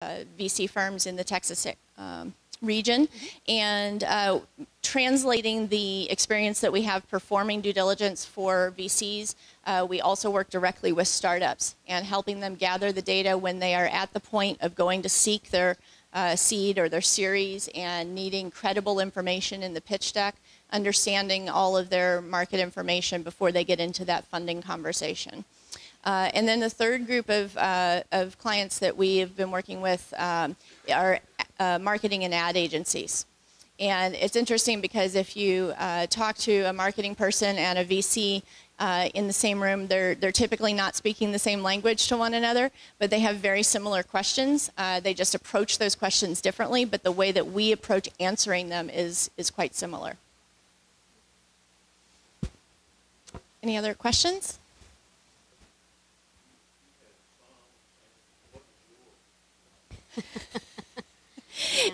VC firms in the Texas region, and translating the experience that we have performing due diligence for VCs. We also work directly with startups and helping them gather the data when they are at the point of going to seek their seed or their series and needing credible information in the pitch deck, understanding all of their market information before they get into that funding conversation. And then the third group of clients that we have been working with are marketing and ad agencies. And it's interesting because if you talk to a marketing person and a VC in the same room, they're typically not speaking the same language to one another, but they have very similar questions. They just approach those questions differently, but the way that we approach answering them is quite similar. Any other questions?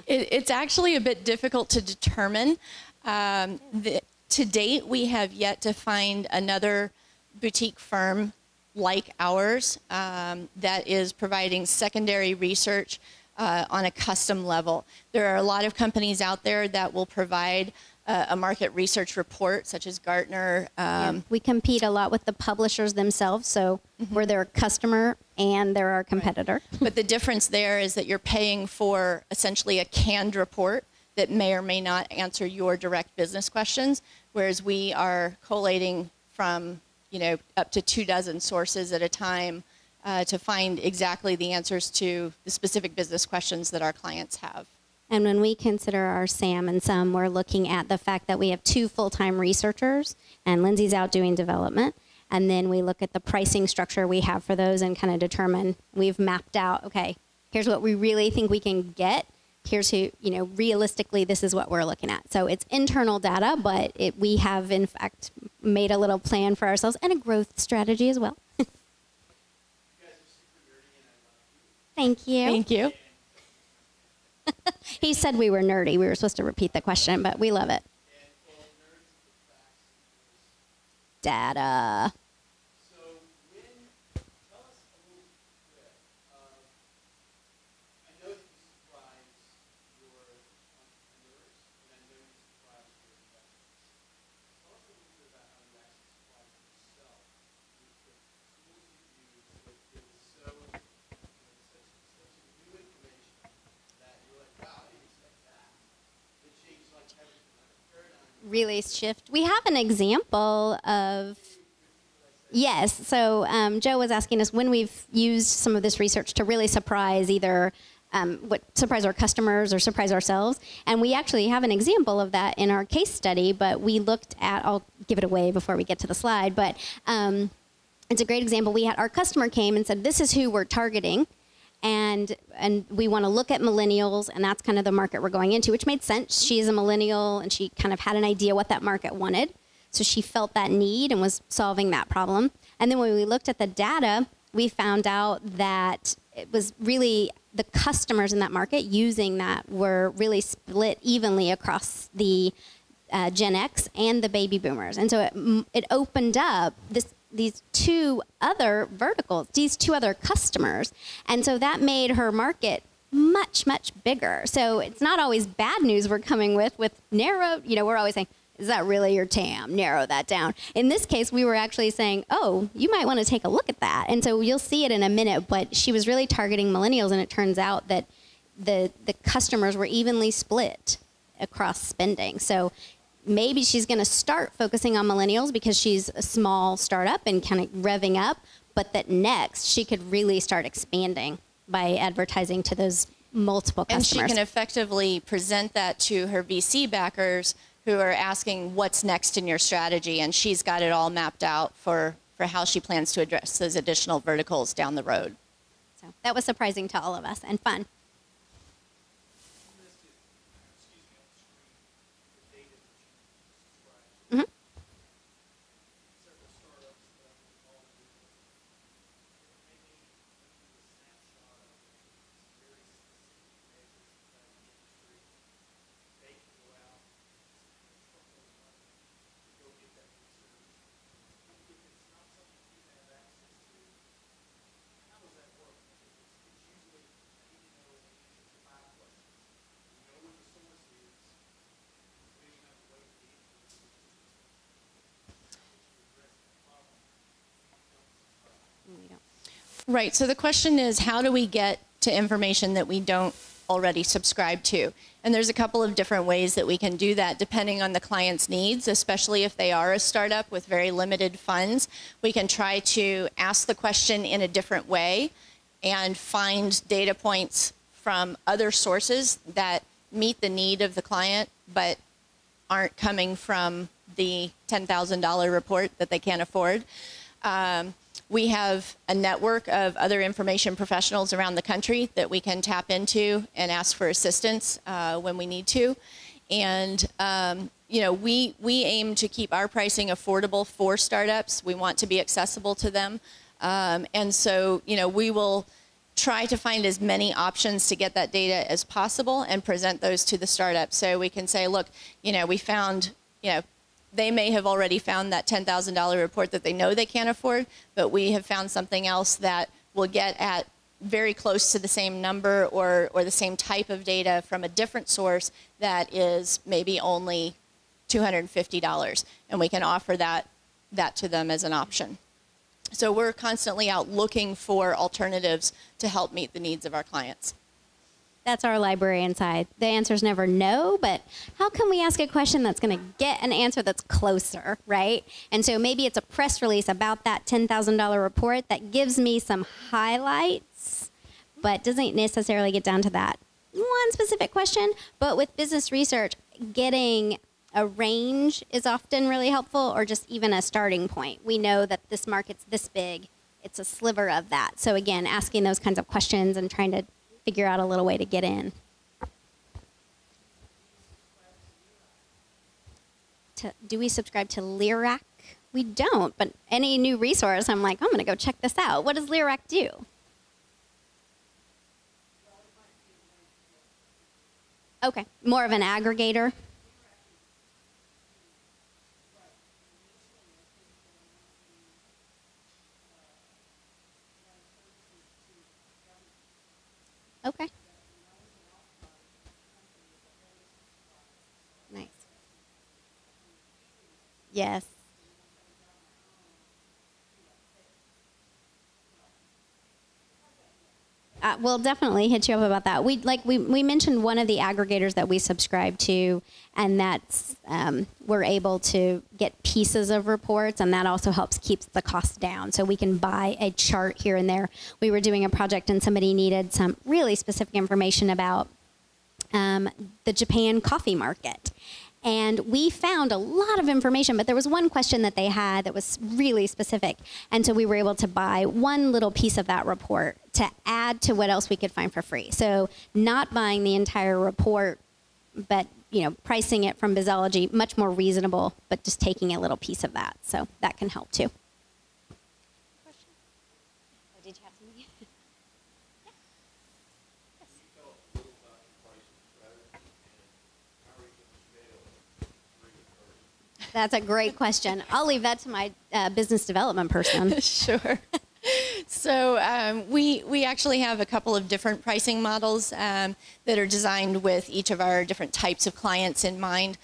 It's actually a bit difficult to determine. To date, we have yet to find another boutique firm like ours that is providing secondary research on a custom level. There are a lot of companies out there that will provide a market research report, such as Gartner. We compete a lot with the publishers themselves, so we're their customer and they're our competitor. Right. But the difference there is that you're paying for essentially a canned report that may or may not answer your direct business questions, whereas we are collating from up to 24 sources at a time to find exactly the answers to the specific business questions that our clients have. And when we consider our SAM and SUM, we're looking at the fact that we have 2 full-time researchers, and Lindsay's out doing development. And then we look at the pricing structure we have for those and kind of determine, we've mapped out, okay, here's what we really think we can get. Here's who, realistically, this is what we're looking at. So it's internal data, but we have, in fact, made a little plan for ourselves and a growth strategy as well. Thank you. Thank you. He said we were nerdy. We were supposed to repeat the question, but we love it. Data. So tell us a little bit of, I know that you surprise your entrepreneurs, and I know you surprise your investors. Tell us a little bit about how you actually surprise yourself with the tools you use that is so, such new information that you're like, wow, I didn't expect that. It changed like everything, like a paradigm. Really shift. We have an example of, yes, so Joe was asking us when we've used some of this research to really surprise either surprise our customers or surprise ourselves. And we actually have an example of that in our case study, but we looked at, I'll give it away before we get to the slide, but it's a great example. We had our customer came and said, this is who we're targeting. And we want to look at millennials, and that's kind of the market we're going into, which made sense. She's a millennial, and she kind of had an idea what that market wanted. So she felt that need and was solving that problem. And then when we looked at the data, we found out that it was really the customers in that market using that were really split evenly across the Gen X and the baby boomers. And so it opened up these 2 other verticals, these 2 other customers. And so that made her market much, much bigger. So it's not always bad news we're coming with narrow, we're always saying, is that really your TAM? Narrow that down. In this case, we were actually saying, oh, you might want to take a look at that. And so you'll see it in a minute, but she was really targeting millennials, and it turns out that the customers were evenly split across spending. So maybe she's going to start focusing on millennials because she's a small startup and kind of revving up, but that next she could really start expanding by advertising to those multiple customers. And she can effectively present that to her VC backers who are asking what's next in your strategy, and she's got it all mapped out for how she plans to address those additional verticals down the road. So that was surprising to all of us and fun. Right. So the question is, how do we get to information that we don't already subscribe to? And there's a couple of different ways that we can do that depending on the client's needs, especially if they are a startup with very limited funds. We can try to ask the question in a different way and find data points from other sources that meet the need of the client but aren't coming from the $10,000 report that they can't afford. We have a network of other information professionals around the country that we can tap into and ask for assistance when we need to. And you know, we aim to keep our pricing affordable for startups. We want to be accessible to them. And so, you know, we will try to find as many options to get that data as possible and present those to the startup. So we can say, look, you know, we found, you know, they may have already found that $10,000 report that they know they can't afford, but we have found something else that will get at very close to the same number or the same type of data from a different source that is maybe only $250, and we can offer that to them as an option. So we're constantly out looking for alternatives to help meet the needs of our clients. That's our librarian side. The answer is never no, but how can we ask a question that's going to get an answer that's closer, right? And so maybe it's a press release about that $10,000 report that gives me some highlights, but doesn't necessarily get down to that one specific question. But with business research, getting a range is often really helpful, or just even a starting point. We know that this market's this big. It's a sliver of that. So again, asking those kinds of questions and trying to figure out a little way to get in. Do we subscribe to LIRAC? We don't, but any new resource, I'm like, I'm going to go check this out. What does LIRAC do? Okay, more of an aggregator. Okay. Nice. Yes. We'll definitely hit you up about that. We mentioned one of the aggregators that we subscribe to, and that's we're able to get pieces of reports, and that also helps keep the cost down. So we can buy a chart here and there. We were doing a project, and somebody needed some really specific information about the Japan coffee market. And we found a lot of information, but there was one question that they had that was really specific. And so we were able to buy one little piece of that report to add to what else we could find for free. So not buying the entire report, but pricing it from Bizologie, much more reasonable, but just taking a little piece of that. So that can help too. Question? Oh, did you have something? That's a great question. I'll leave that to my business development person. Sure. So we actually have a couple of different pricing models that are designed with each of our different types of clients in mind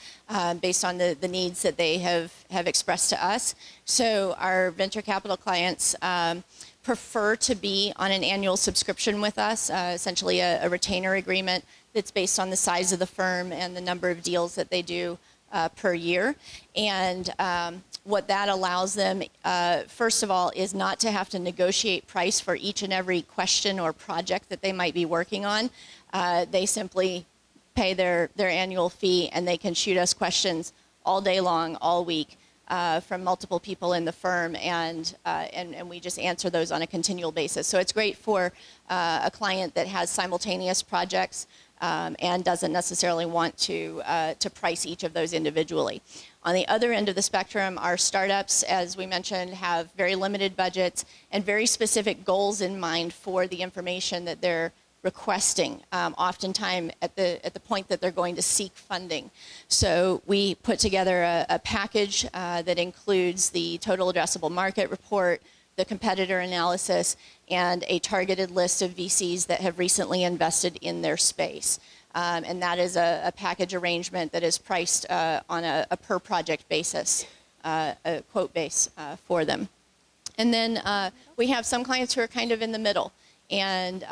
based on the needs that they have expressed to us. So our venture capital clients prefer to be on an annual subscription with us, essentially a retainer agreement that's based on the size of the firm and the number of deals that they do per year. And what that allows them, first of all, is not to have to negotiate price for each and every question or project that they might be working on. They simply pay their annual fee, and they can shoot us questions all day long, all week, from multiple people in the firm, and we just answer those on a continual basis. So it's great for a client that has simultaneous projects and doesn't necessarily want to price each of those individually. On the other end of the spectrum, our startups, as we mentioned, have very limited budgets and very specific goals in mind for the information that they're requesting, oftentimes at the point that they're going to seek funding. So we put together a package that includes the total addressable market report, the competitor analysis, and a targeted list of VCs that have recently invested in their space. And that is a package arrangement that is priced on a per project basis, a quote base for them. And then we have some clients who are kind of in the middle, and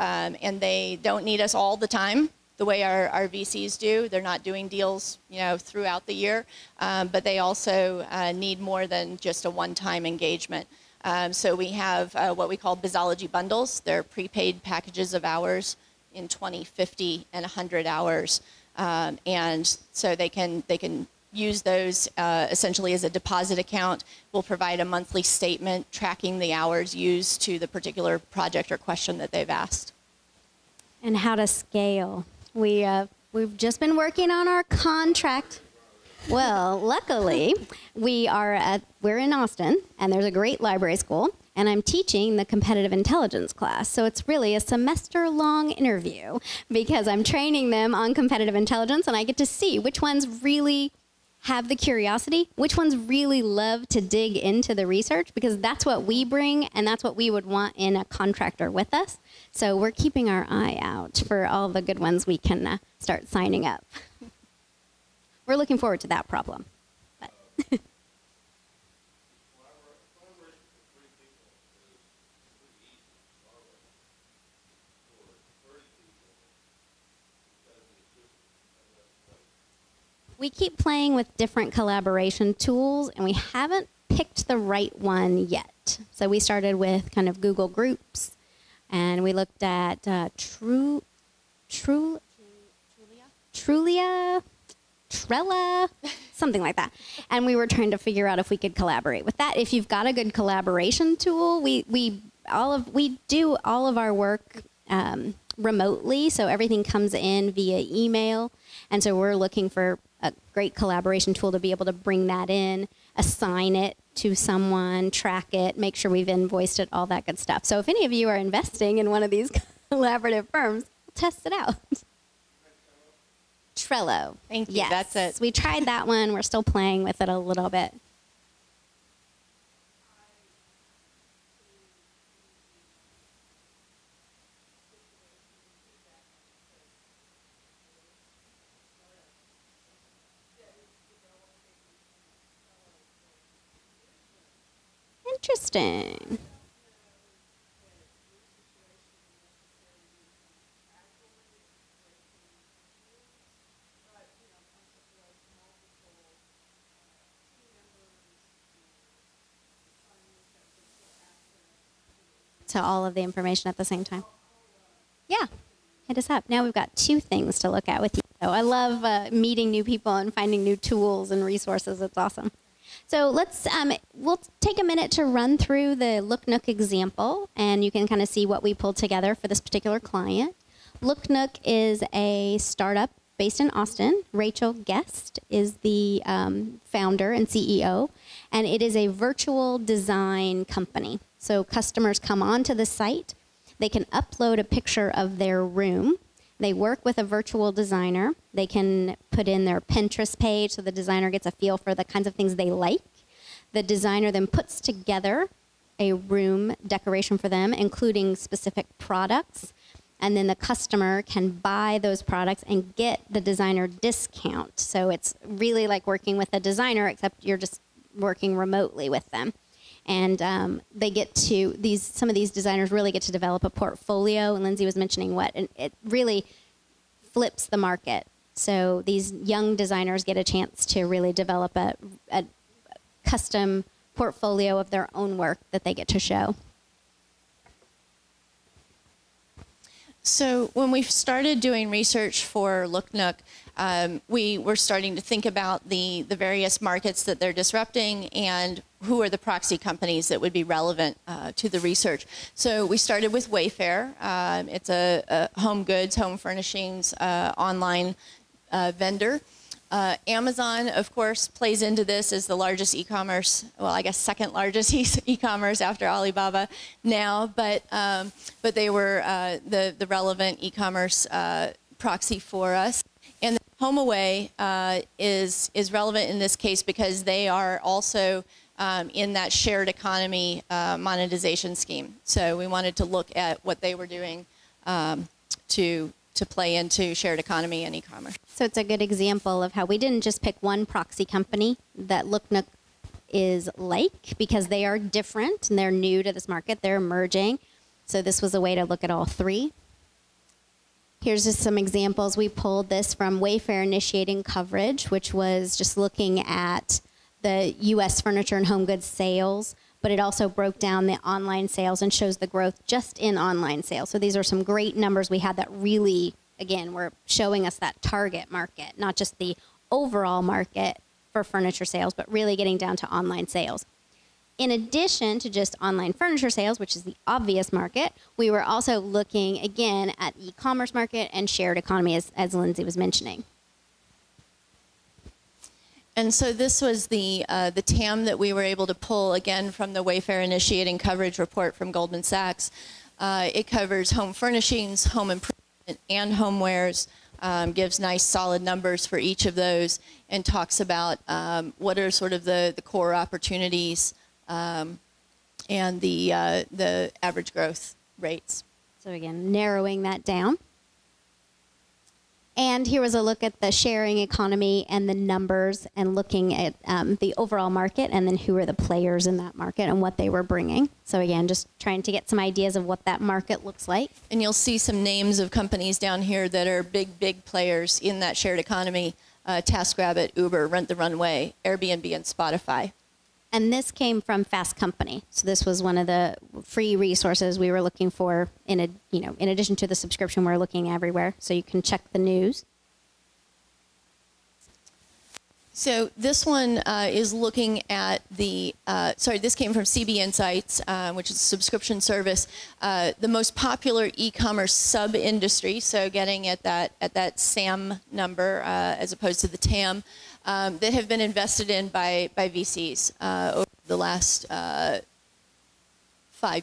they don't need us all the time the way our VCs do. They're not doing deals, throughout the year, but they also need more than just a one-time engagement. So we have what we call Bizologie bundles. They're prepaid packages of hours in 20, 50, and 100 hours, and so they can use those essentially as a deposit account. We'll provide a monthly statement tracking the hours used to the particular project or question that they've asked. And how to scale. We've just been working on our contract. Well, luckily, we're in Austin, and there's a great library school, and I'm teaching the competitive intelligence class. So it's really a semester-long interview because I'm training them on competitive intelligence, and I get to see which ones really have the curiosity, which ones really love to dig into the research, because that's what we bring and that's what we would want in a contractor with us. So we're keeping our eye out for all the good ones we can start signing up. We're looking forward to that problem. But we keep playing with different collaboration tools, and we haven't picked the right one yet. So we started with kind of Google Groups, and we looked at Trulia, Trella, something like that. And we were trying to figure out if we could collaborate with that. If you've got a good collaboration tool, we do all of our work remotely, so everything comes in via email. And so we're looking for a great collaboration tool to be able to bring that in, assign it to someone, track it, make sure we've invoiced it, all that good stuff. So if any of you are investing in one of these collaborative firms, test it out. Trello. Thank you. Yes. That's it. We tried that one. We're still playing with it a little bit. Interesting. To all of the information at the same time. Yeah, hit us up. Now we've got 2 things to look at with you. So I love meeting new people and finding new tools and resources. It's awesome. So we'll take a minute to run through the Look Nook example, and you can kind of see what we pulled together for this particular client. Look Nook is a startup based in Austin. Rachel Guest is the founder and CEO, and it is a virtual design company. So customers come onto the site, they can upload a picture of their room, they work with a virtual designer, they can put in their Pinterest page so the designer gets a feel for the kinds of things they like. The designer then puts together a room decoration for them, including specific products, and then the customer can buy those products and get the designer discount. So it's really like working with a designer, except you're just working remotely with them. And they get to, some of these designers really get to develop a portfolio, and Lindsay was mentioning and it really flips the market. So these young designers get a chance to really develop a custom portfolio of their own work that they get to show. So when we started doing research for Look Nook, we were starting to think about the various markets that they're disrupting and who are the proxy companies that would be relevant to the research. So we started with Wayfair. It's a home goods, home furnishings online vendor. Amazon, of course, plays into this as the largest e-commerce, well, I guess second largest e-commerce after Alibaba now, but they were the relevant e-commerce proxy for us. And HomeAway is relevant in this case because they are also in that shared economy monetization scheme. So we wanted to look at what they were doing to play into shared economy and e-commerce. So it's a good example of how we didn't just pick one proxy company that Look Nook is like, because they are different and they're new to this market. They're emerging. So this was a way to look at all three. Here's just some examples. We pulled this from Wayfair initiating coverage, which was just looking at the U.S. furniture and home goods sales, but it also broke down the online sales and shows the growth just in online sales. So these are some great numbers we had that really, again, were showing us that target market, not just the overall market for furniture sales, but really getting down to online sales. In addition to just online furniture sales, which is the obvious market, we were also looking, again, at e-commerce market and shared economy, as Lindsay was mentioning. And so this was the TAM that we were able to pull, again, from the Wayfair initiating coverage report from Goldman Sachs. It covers home furnishings, home improvement, and homewares, gives nice solid numbers for each of those, and talks about what are sort of the core opportunities and the average growth rates. So again, narrowing that down. And here was a look at the sharing economy and the numbers, and looking at the overall market, and then who are the players in that market and what they were bringing. So again, just trying to get some ideas of what that market looks like. And you'll see some names of companies down here that are big players in that shared economy. TaskRabbit, Uber, Rent the Runway, Airbnb, and Spotify. And this came from Fast Company. So this was one of the free resources we were looking for in addition to the subscription we're looking everywhere. So you can check the news. So this one is looking at this came from CB Insights, which is a subscription service. The most popular e-commerce sub-industry, so getting at that SAM number as opposed to the TAM, that have been invested in by VCs over the last 5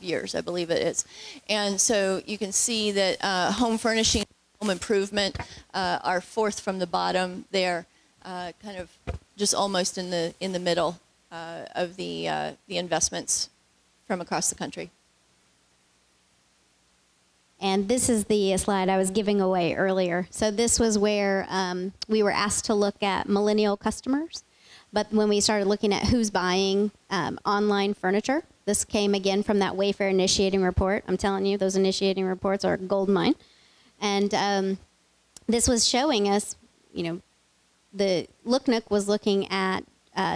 years, I believe it is. And so you can see that home furnishing, home improvement are fourth from the bottom there, kind of just almost in the middle of the investments from across the country. And this is the slide I was giving away earlier. So this was where we were asked to look at millennial customers. But when we started looking at who's buying online furniture, this came again from that Wayfair initiating report. I'm telling you, those initiating reports are gold mine. And this was showing us, the Looknook was looking at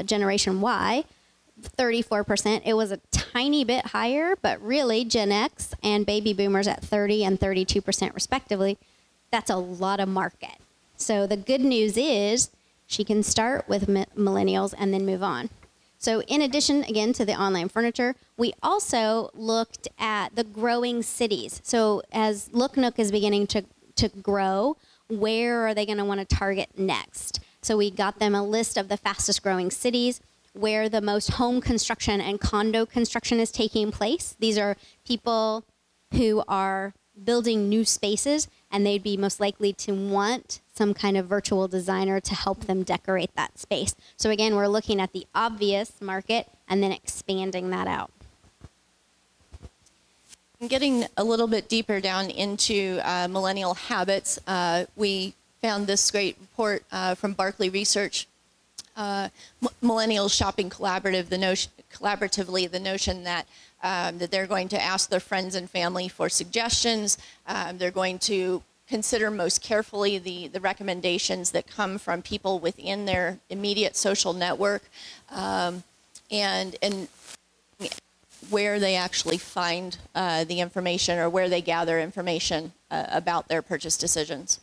Generation Y, 34%. It was a tiny bit higher, but really Gen X and baby boomers at 30 and 32% respectively. That's a lot of market. So the good news is she can start with millennials and then move on. So in addition, again, to the online furniture, we also looked at the growing cities. So as Looknook is beginning to grow, where are they going to want to target next? So we got them a list of the fastest growing cities, where the most home construction and condo construction is taking place. These are people who are building new spaces, and they'd be most likely to want some kind of virtual designer to help them decorate that space. So again, we're looking at the obvious market and then expanding that out. Getting a little bit deeper down into millennial habits, we found this great report from Barclay Research, Millennials Shopping Collaboratively, the notion that that they're going to ask their friends and family for suggestions. They're going to consider most carefully the recommendations that come from people within their immediate social network, and where they actually find the information, or where they gather information about their purchase decisions.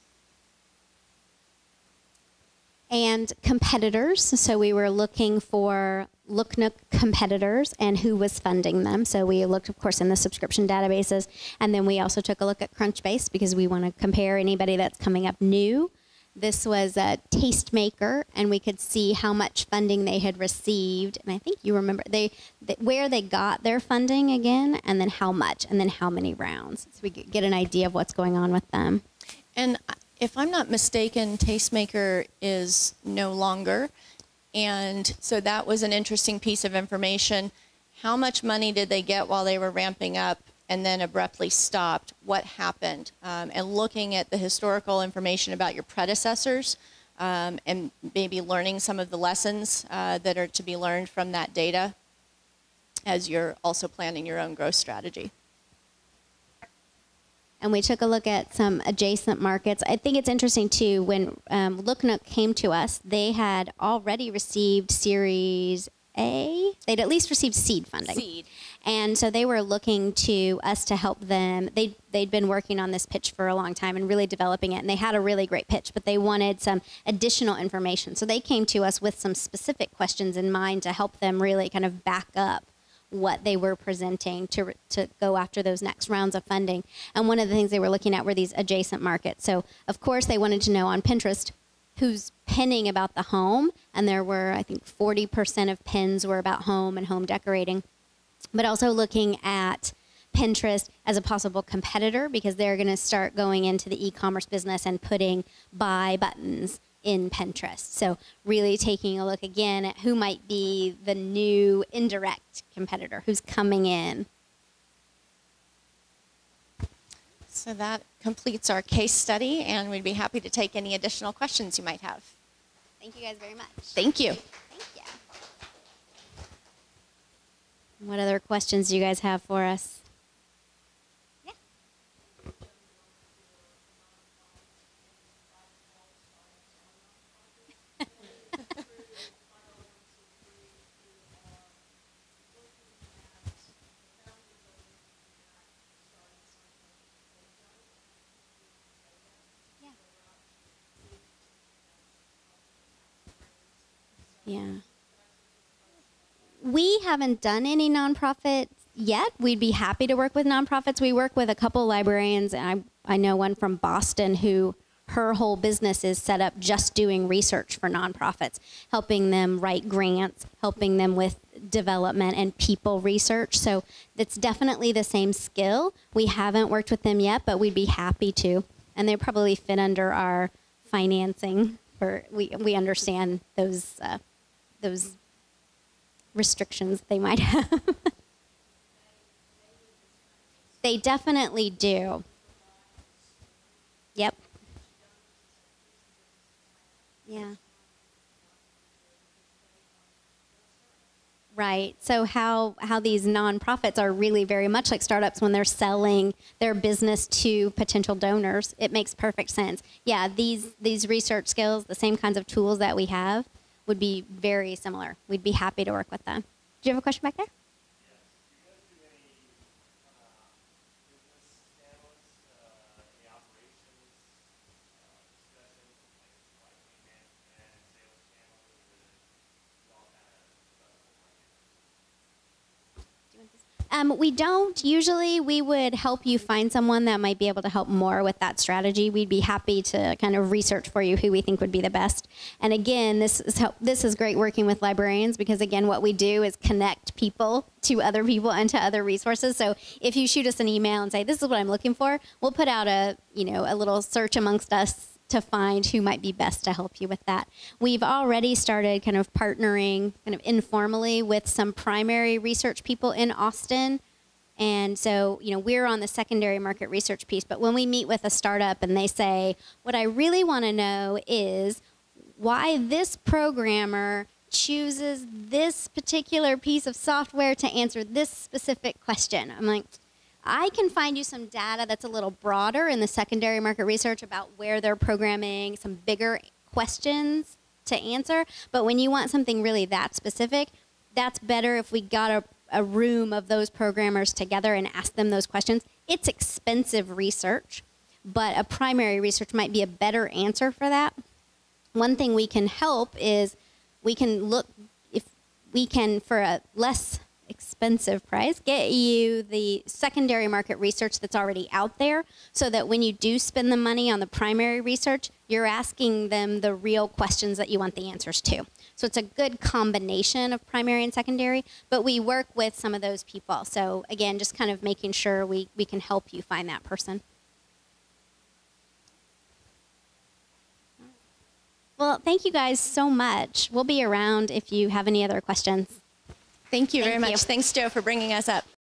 And competitors. So we were looking for Looknook competitors and who was funding them. So we looked, of course, in the subscription databases. And then we also took a look at Crunchbase, because we want to compare anybody that's coming up new. This was a Tastemaker, and we could see how much funding they had received. And I think you remember where they got their funding again, and then how much, and then how many rounds. So we could get an idea of what's going on with them. And if I'm not mistaken, Tastemaker is no longer. And so that was an interesting piece of information. How much money did they get while they were ramping up and then abruptly stopped? What happened? And looking at the historical information about your predecessors, and maybe learning some of the lessons that are to be learned from that data as you're also planning your own growth strategy. And we took a look at some adjacent markets. I think it's interesting, too, when Looknook came to us, they had already received Series A. They'd at least received seed funding. Seed. And so they were looking to us to help them. They'd been working on this pitch for a long time and really developing it. And they had a really great pitch, but they wanted some additional information. So they came to us with some specific questions in mind to help them really kind of back up what they were presenting to go after those next rounds of funding. And one of the things they were looking at were these adjacent markets. So, of course, they wanted to know on Pinterest who's pinning about the home. And there were, I think, 40% of pins were about home and home decorating. But also looking at Pinterest as a possible competitor, because they're going to start going into the e-commerce business and putting buy buttons in Pinterest. So really taking a look again at who might be the new indirect competitor who's coming in. So that completes our case study, and we'd be happy to take any additional questions you might have. Thank you guys very much. Thank you. Thank you. What other questions do you guys have for us? Yeah. Yeah. We haven't done any nonprofits yet. We'd be happy to work with nonprofits. We work with a couple librarians, and I know one from Boston who her whole business is set up just doing research for nonprofits, helping them write grants, helping them with development and people research. So it's definitely the same skill. We haven't worked with them yet, but we'd be happy to. And they probably fit under our financing. We understand those restrictions they might have. They definitely do. Yep. Yeah. Right. So how these nonprofits are really very much like startups when they're selling their business to potential donors. It makes perfect sense. Yeah, these research skills, the same kinds of tools that we have, would be very similar. We'd be happy to work with them. Do you have a question back there? We don't. Usually we would help you find someone that might be able to help more with that strategy. We'd be happy to kind of research for you who we think would be the best. And again, this is great working with librarians, because again, what we do is connect people to other people and to other resources. So if you shoot us an email and say, this is what I'm looking for, we'll put out a little search amongst us to find who might be best to help you with that. We've already started kind of partnering kind of informally with some primary research people in Austin. And so, we're on the secondary market research piece. But when we meet with a startup and they say, what I really want to know is why this programmer chooses this particular piece of software to answer this specific question. I'm like, I can find you some data that's a little broader in the secondary market research about where they're programming, some bigger questions to answer. But when you want something really that specific, that's better if we got a room of those programmers together and ask them those questions. It's expensive research, but a primary research might be a better answer for that. One thing we can help is we can look, if we can, for a less expensive price, get you the secondary market research that's already out there, so that when you do spend the money on the primary research, you're asking them the real questions that you want the answers to. So it's a good combination of primary and secondary, but we work with some of those people. So again, just kind of making sure we can help you find that person. Well, thank you guys so much. We'll be around if you have any other questions. Thank you very much. Thanks, Joe, for bringing us up.